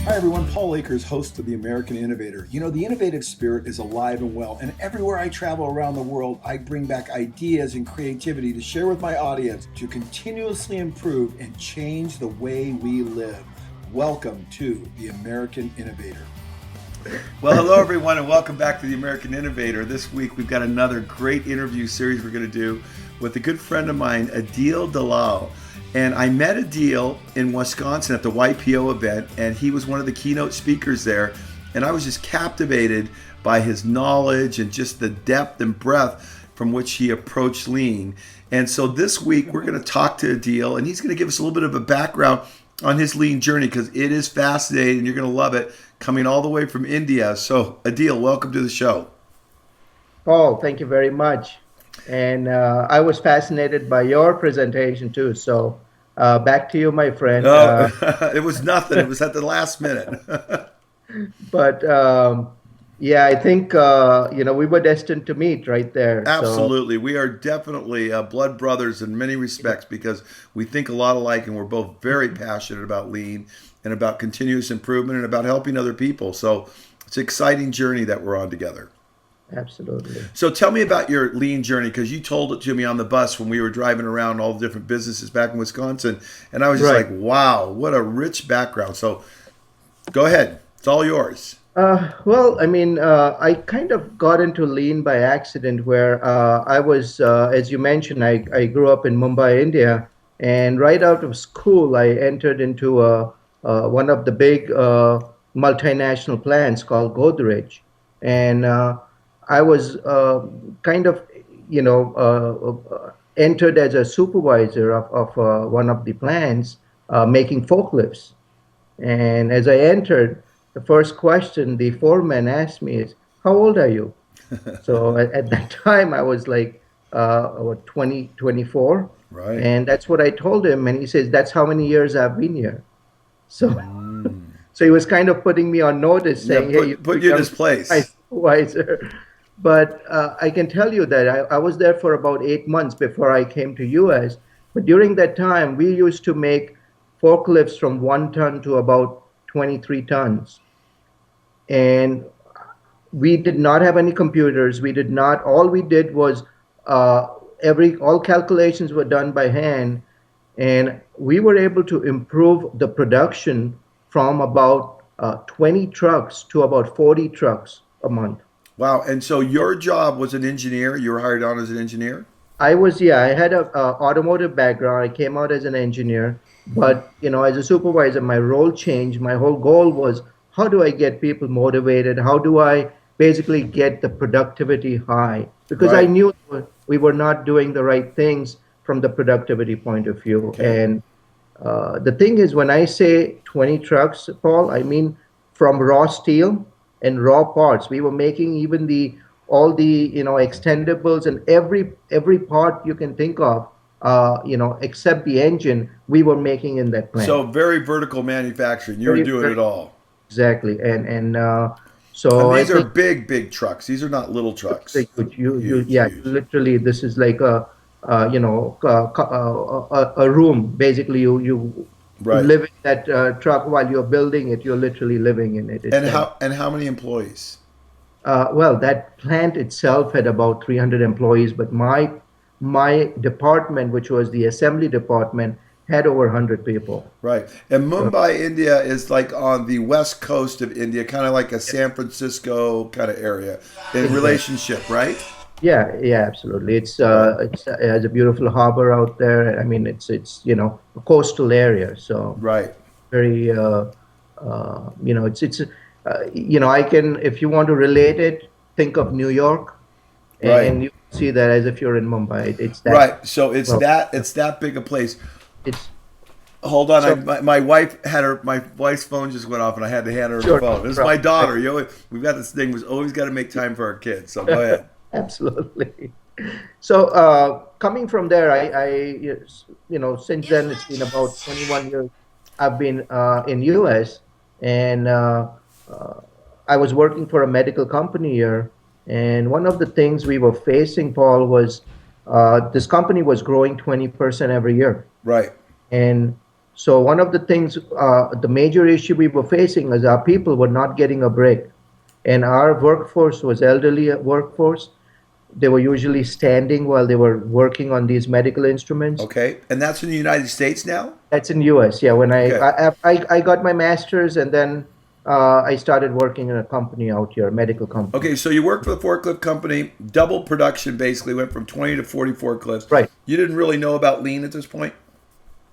Hi, everyone. Paul Akers, host of the American Innovator. You know, the innovative spirit is alive and well, and everywhere I travel around the world, I bring back ideas and creativity to share with my audience to continuously improve and change the way we live. Welcome to the American Innovator. Well, hello, everyone, and welcome back to the American Innovator. This week, we've got another great interview series we're going to do with a good friend of mine, Adil Dalal. And I met Adil in Wisconsin at the YPO event, and he was one of the keynote speakers there. And I was just captivated by his knowledge and just the depth and breadth from which he approached lean. And so this week, we're going to talk to Adil, and he's going to give us a little bit of a background on his lean journey, because it is fascinating and you're going to love it, coming all the way from India. So Adil, welcome to the show. Paul, thank you very much. And I was fascinated by your presentation too. So back to you, my friend. It was nothing. It was at the last minute. But yeah, I think we were destined to meet right there. Absolutely. We are definitely blood brothers in many respects, because we think a lot alike, and we're both very passionate about lean and about continuous improvement and about helping other people. So it's an exciting journey that we're on together. Absolutely. So tell me about your lean journey, because you told it to me on the bus when we were driving around all the different businesses back in Wisconsin. And I was just like, wow, what a rich background. So go ahead. It's all yours. Well, I mean, I kind of got into lean by accident, where I was, as you mentioned, I grew up in Mumbai, India. And right out of school, I entered into one of the big multinational plants called Godrej. And I was kind of, entered as a supervisor of one of the plants making forklifts. And as I entered, the first question the foreman asked me is, "How old are you?" So at that time, I was like, 20, 24. Right. And that's what I told him. And he says, "That's how many years I've been here." So, so he was kind of putting me on notice, saying, "Hey, put you in his place." My supervisor." But I can tell you that I was there for about 8 months before I came to US. But during that time, we used to make forklifts from 1 ton to about 23 tons. And we did not have any computers. We did not. All we did was all calculations were done by hand, and we were able to improve the production from about 20 trucks to about 40 trucks a month. Wow. And so your job was an engineer. You were hired on as an engineer? I had a automotive background. I came out as an engineer, but as a supervisor, my role changed. My whole goal was, how do I get people motivated? How do I basically get the productivity high? Because Right. I knew we were not doing the right things from the productivity point of view. Okay. And the thing is, when I say 20 trucks, Paul, I mean from raw steel and raw parts. We were making even all the extendables and every part you can think of, except the engine, we were making in that plant. So very vertical manufacturing. You were doing it all. Exactly. And And so I these are think big trucks. These are not little trucks. yeah, Huge. literally, this is like a room. Basically, you Right. live in that truck while you're building it. You're literally living in it. And how many employees? Well, that plant itself had about 300 employees, but my department, which was the assembly department, had over 100 people. Right. And So, Mumbai, India is like on the west coast of India, kind of like a San Francisco kind of area in exactly. relationship, right? Yeah, absolutely. Right. It has a beautiful harbor out there. I mean, it's a coastal area, so Right. very it's I can, if you want to relate it, think of New York, Right. and you see that as if you're in Mumbai. It's that Right. So well. it's that big a place. It's Hold on, so my wife had my wife's phone just went off, and I had to hand her the sure, phone. no This is my problem. daughter. We've got this thing. We've always got to make time for our kids. So go ahead. Absolutely. So coming from there, since then it's been about 21 years. I've been in US, and uh, I was working for a medical company here. And one of the things we were facing, Paul, was this company was growing 20% every year. Right. And So one of the things, the major issue we were facing is our people were not getting a break, and our workforce was elderly workforce. They were usually standing while they were working on these medical instruments. Okay. And that's in the United States now? That's in US. Yeah, when Okay. I got my master's, and then I started working in a company out here, a medical company. Okay, so you worked for the forklift company, double production basically, went from 20 to 40 forklifts. Right. You didn't really know about lean at this point?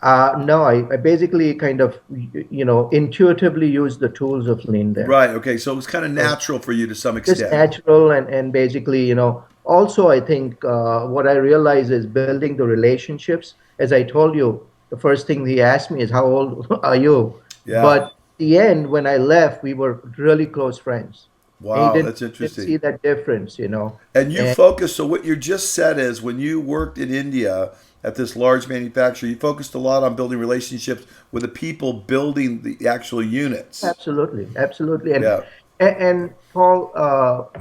No, I basically kind of, intuitively used the tools of lean there. Right. Okay. So it was kind of natural for you to some Just extent. natural, and basically, also I think what I realize is building the relationships. As I told you, the first thing he asked me is, how old are you? Yeah. But the end, when I left, we were really close friends. And he Wow, that's didn't see interesting. that difference. And you And focused, so what you just said is when you worked in India at this large manufacturer, you focused a lot on building relationships with the people building the actual units. absolutely, absolutely. Yeah. And Paul,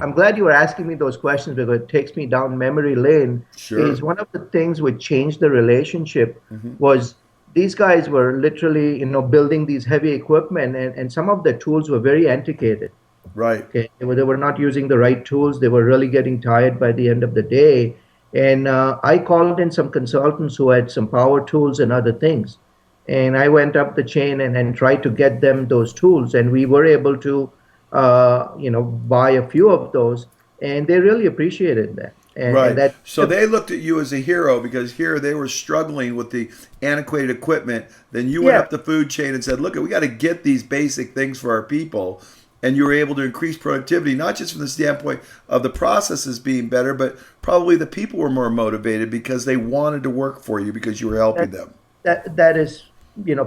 I'm glad you were asking me those questions, because it takes me down memory lane. Is Sure. one of the things which changed the relationship was these guys were literally, building these heavy equipment, and some of the tools were very antiquated. Right. Okay, they were not using the right tools. They were really getting tired by the end of the day. And I called in some consultants who had some power tools and other things. And I went up the chain, and tried to get them those tools. And we were able to, buy a few of those. And they really appreciated that. And Right. that, So they looked at you as a hero because here they were struggling with the antiquated equipment. Then you went yeah, up the food chain and said, look, we got to get these basic things for our people. And you were able to increase productivity, not just from the standpoint of the processes being better, but probably the people were more motivated because they wanted to work for you because you were helping that, them. that is,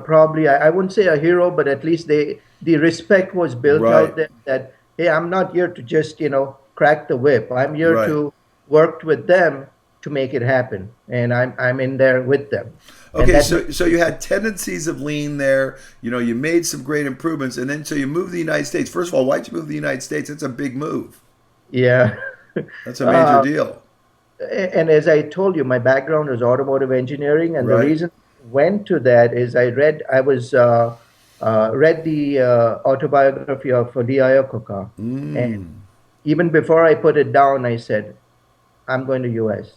probably, I wouldn't say a hero, but at least the respect was built Right. out there that, hey, I'm not here to just, crack the whip. I'm here Right. to work with them to make it happen. And I'm in there with them. And Okay, that so you had tendencies of lean there. You made some great improvements, and then so you moved to the United States. First of all, why'd you move to the United States? That's a big move. yeah. That's a major uh, deal. and as I told you, my background is automotive engineering, and the Right. reason I went to that is I read the autobiography of D.I. Coca. And Mm, even before I put it down, I said, I'm going to US.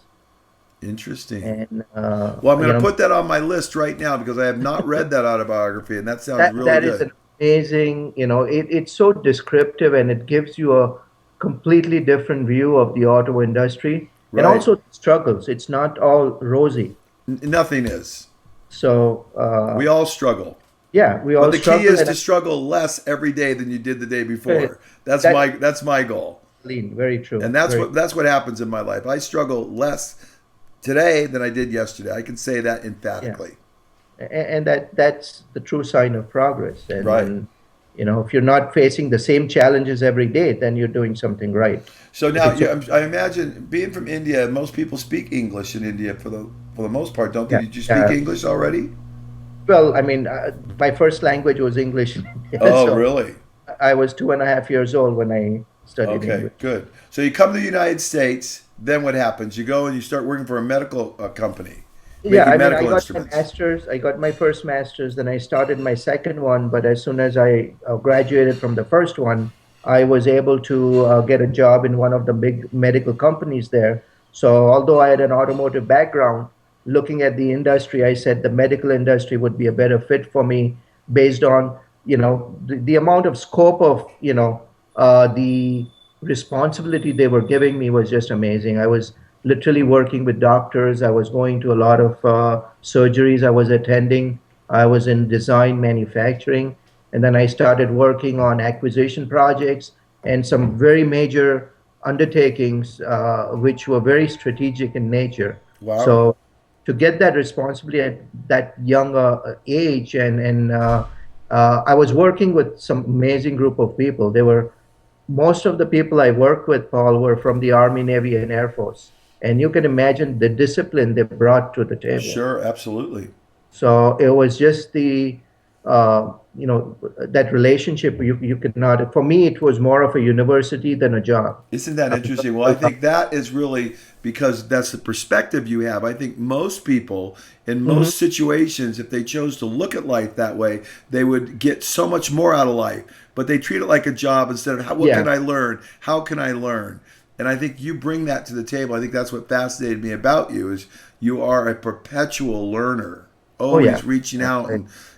interesting. And Well, I'm going to put that on my list right now because I have not read that autobiography, and that sounds really that is good. an amazing, it's so descriptive, and it gives you a completely different view of the auto industry, and Right. also struggles. It's not all rosy. Nothing is. So We all struggle. yeah, we But all the key struggle, is and to struggle less every day than you did the day that before. That's that's my goal. lean, very true, And that's very. what happens in my life. I struggle less today than I did yesterday. I can say that Yeah. emphatically. And that's the true sign of progress. And Right. if you're not facing the same challenges every day, then you're doing something right. So If now it's I imagine being from India, most people speak English in India for the most part, don't they? yeah, Did you speak yeah. English already? Well, I mean, my first language was English in India, Oh, so really? I was 2.5 years old when I studied Okay, English. good. So you come to the United States, then what happens? You go and you start working for a medical company, Yeah, making I mean, I medical got my instruments. master's. I got my first master's, then I started my second one. But as soon as I graduated from the first one, I was able to get a job in one of the big medical companies there. So, although I had an automotive background, looking at the industry, I said the medical industry would be a better fit for me based on, the amount of scope of, the responsibility they were giving me was just amazing. I was literally working with doctors. I was going to a lot of surgeries I was attending. I was in design manufacturing. And then I started working on acquisition projects and some very major undertakings, which were very strategic in nature. Wow. So to get that responsibility at that young age, and I was working with some amazing group of people. They were Most of the people I worked with, Paul, were from the Army, Navy, and Air Force. And you can imagine the discipline they brought to the table. Sure, absolutely. So it was just the that relationship you cannot. For me, it was more of a university than a job. Isn't that Because interesting? Well, I think that is really because that's the perspective you have. I think most people in Mhm. most situations, if they chose to look at life that way, they would get so much more out of life. But they treat it like a job instead of what can Yeah. I learn? How can I learn? And I think you bring that to the table. I think that's what fascinated me about you is you are a perpetual learner, Oh yeah. always reaching Yeah. out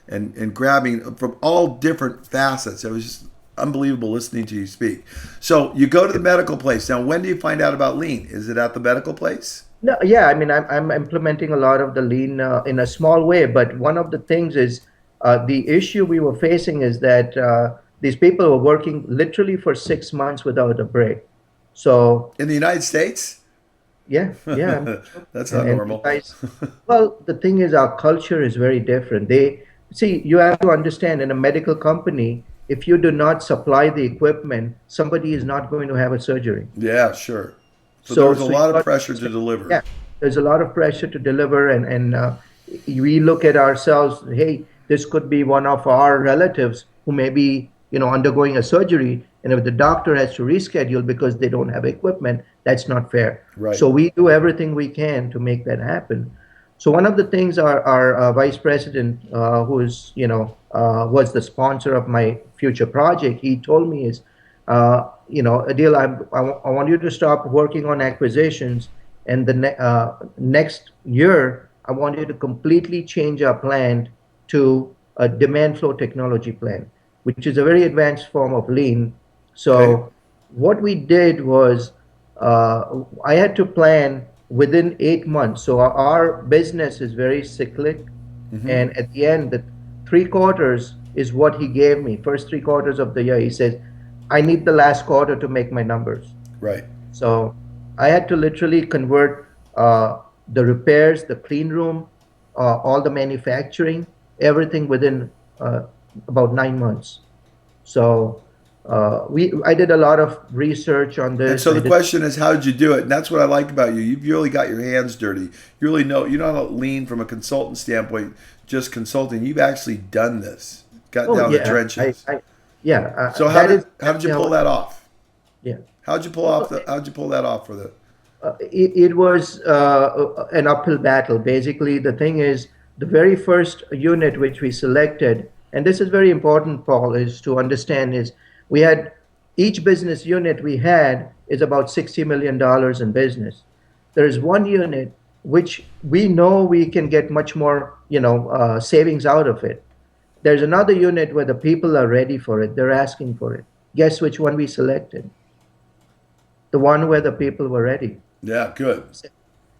and grabbing from all different facets. It was just unbelievable listening to you speak. So you go to the medical place. Now, when do you find out about lean? Is it at the medical place? No, yeah, I mean, I'm implementing a lot of the lean in a small way, but one of the things is the issue we were facing is that these people were working literally for 6 months without a break. So In the United States? yeah, yeah, That's not and the normal. guys, well, the thing is, our culture is very different. They see, you have to understand in a medical company, if you do not supply the equipment, somebody is not going to have a surgery. Yeah, sure. So there So, was a so you lot of got to pressure to understand, deliver. yeah, there's a lot of pressure to deliver, and we look at ourselves. Hey, this could be one of our relatives who may be, undergoing a surgery, and if the doctor has to reschedule because they don't have equipment, that's not fair. Right. So we do everything we can to make that happen. So one of the things our vice president, who is, was the sponsor of my future project, he told me is, Adil, I want you to stop working on acquisitions, and the next year, I want you to completely change our plan to a demand flow technology plan, which is a very advanced form of lean. Okay. So what we did was I had to plan within 8 months. So our business is very cyclic, Mm-hmm. and at the end, the 3 quarters is what he gave me. First 3 quarters of the year, he says, I need the last quarter to make my numbers. Right. So I had to literally convert the repairs, the clean room, all the manufacturing, everything within about 9 months. So I did a lot of research on And this. so I the did. question is, how did you do it? And that's what I like about you. You've really got your hands dirty. You really know. You're not lean from a consultant standpoint, just consulting. You've actually done this, got Oh down the yeah, trenches. yeah. So That is how did you exactly how. pull that off? Yeah. Well, How'd you pull that off for the? it was an uphill battle. Basically, the thing is, the very first unit which we selected, and this is very important, Paul, is to understand is we had each business unit we had is about $60 million in business. There is one unit which we know we can get much more, savings out of it. There's another unit where the people are ready for it. They're asking for it. Guess which one we selected? The one where the people were ready. Yeah, good.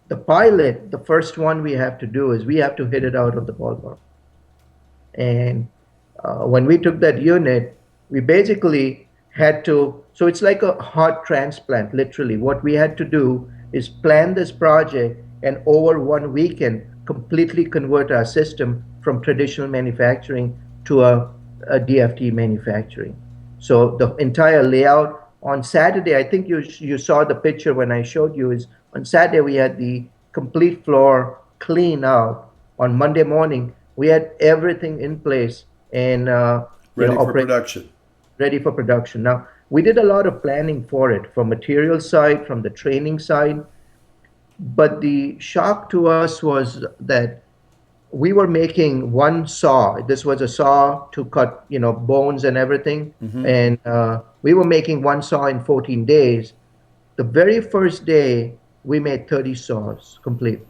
The pilot, the first one we have to do is we have to hit it out of the ballpark. And when we took that unit, we basically had to, so it's like a heart transplant, literally. What we had to do is plan this project and over one weekend completely convert our system from traditional manufacturing to a DFT manufacturing. So the entire layout on Saturday, I think you saw the picture when I showed you, is on Saturday we had the complete floor clean out. On Monday morning, we had everything in place and Ready for operate production. ready for production. Now we did a lot of planning for it, from material side, from the training side, but the shock to us was that we were making one saw. This was a saw to cut, bones and everything. Mm-hmm. And we were making one saw in 14 days. The very first day, we made 30 saws complete.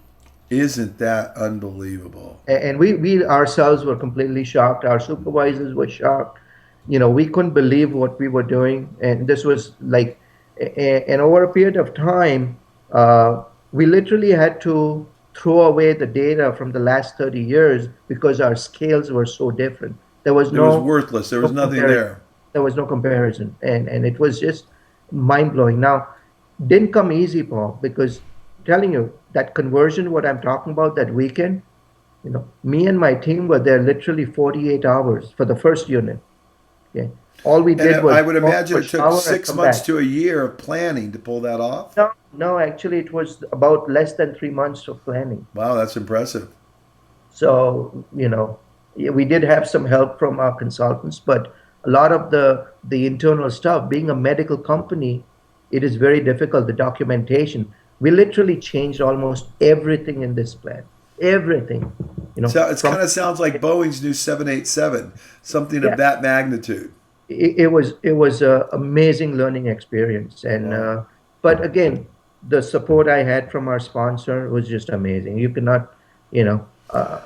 Isn't that unbelievable? And we ourselves were completely shocked. Our supervisors were shocked. We couldn't believe what we were doing. And this was like, and over a period of time, we literally had to throw away the data from the last 30 years because our scales were so different. There was It was no, worthless. There no was nothing comparison. there. There was no comparison. And it was just mind blowing. Now, didn't come easy, Paul, because telling you that conversion, what I'm talking about that weekend, me and my team were there literally 48 hours for the first unit. Okay. All we And did was I would go imagine for a it took shower and six come months back. to a year of planning to pull that off. No, no, actually, it was about less than 3 months of planning. Wow, that's impressive. So, Yeah, we did have some help from our consultants, but a lot of the internal stuff, being a medical company, it is very difficult. The documentation, we literally changed almost everything in this plan, everything, So it from kind of sounds like Boeing's new 787, something of yeah. that magnitude. It was a amazing learning experience, and Wow. but again, the support I had from our sponsor was just amazing. You cannot, it was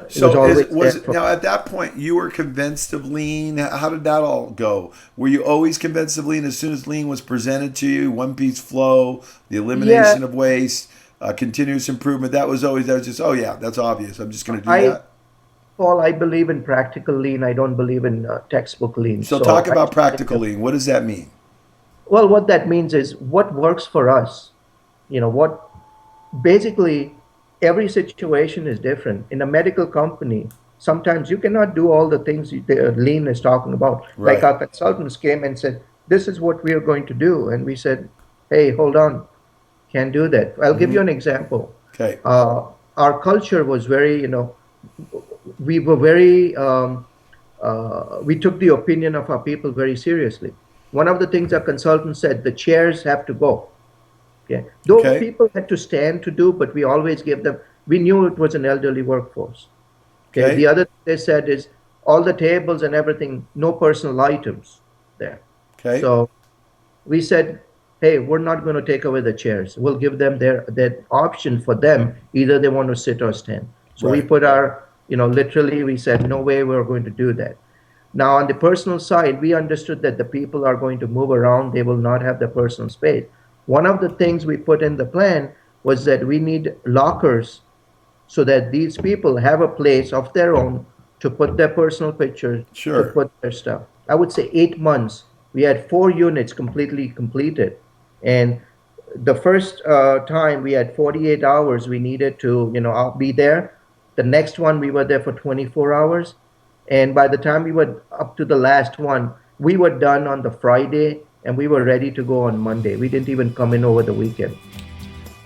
So is always was there it for now at that point you were convinced of lean? How did that all go? Were you always convinced of lean as soon as lean was presented to you? One piece flow, the yeah. elimination of waste, continuous improvement. That was just, oh yeah, that's obvious. I'm just going to do I that. Paul, I believe in practical lean. I don't believe in textbook lean. So So talk about practical lean. What does that mean? well, what that means is what works for us. What basically every situation is different. In a medical company, sometimes you cannot do all the things the lean is talking about. Like Right. our consultants came and said, "This is what we are going to do," and we said, "Hey, hold on, can't do that." I'll give you Mm-hmm. an example. Okay. Our culture was very, we were very we took the opinion of our people very seriously. One of the things our consultant said, the chairs have to go. Okay, though Okay. people had to stand to do, but we always gave them. We knew it was an elderly workforce. Okay, the Okay. other thing they said is all the tables and everything, no personal items there. Okay. So we said, hey, we're not going to take away the chairs. We'll give them their option for them. Either they want to sit or stand. So we Right. put our, literally we said, no way we're going to do that. Now, on the personal side, we understood that the people are going to move around. They will not have the personal space. One of the things we put in the plan was that we need lockers so that these people have a place of their own to put their personal pictures, to Sure. put their stuff. I would say 8 months. We had 4 units completely completed. And the first time we had 48 hours we needed to, I'll be there. The next one we were there for 24 hours. And by the time we were up to the last one, we were done on the Friday and we were ready to go on Monday. We didn't even come in over the weekend.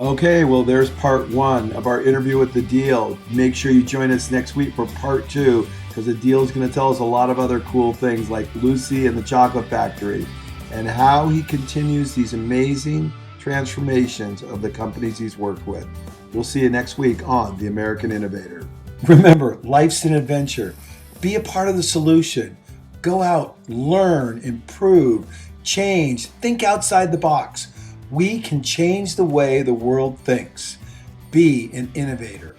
Okay, well, there's part one of our interview with Adil. Make sure you join us next week for part two, because Adil's going to tell us a lot of other cool things like Lucy and the Chocolate Factory and how he continues these amazing transformations of the companies he's worked with. We'll see you next week on The American Innovator. Remember, life's an adventure. Be a part of the solution. Go out, learn, improve, change, think outside the box. We can change the way the world thinks. Be an innovator.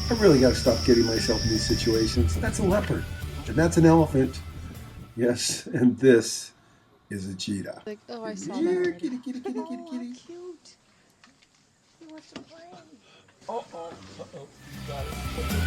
I really got to stop getting myself in these situations. That's a leopard, and that's an elephant. Yes, and this is a cheetah. Like, oh, I saw that Here, already. kitty, kitty, kitty, kitty, Oh, how kitty. cute. He wants to play. Uh oh. You got it.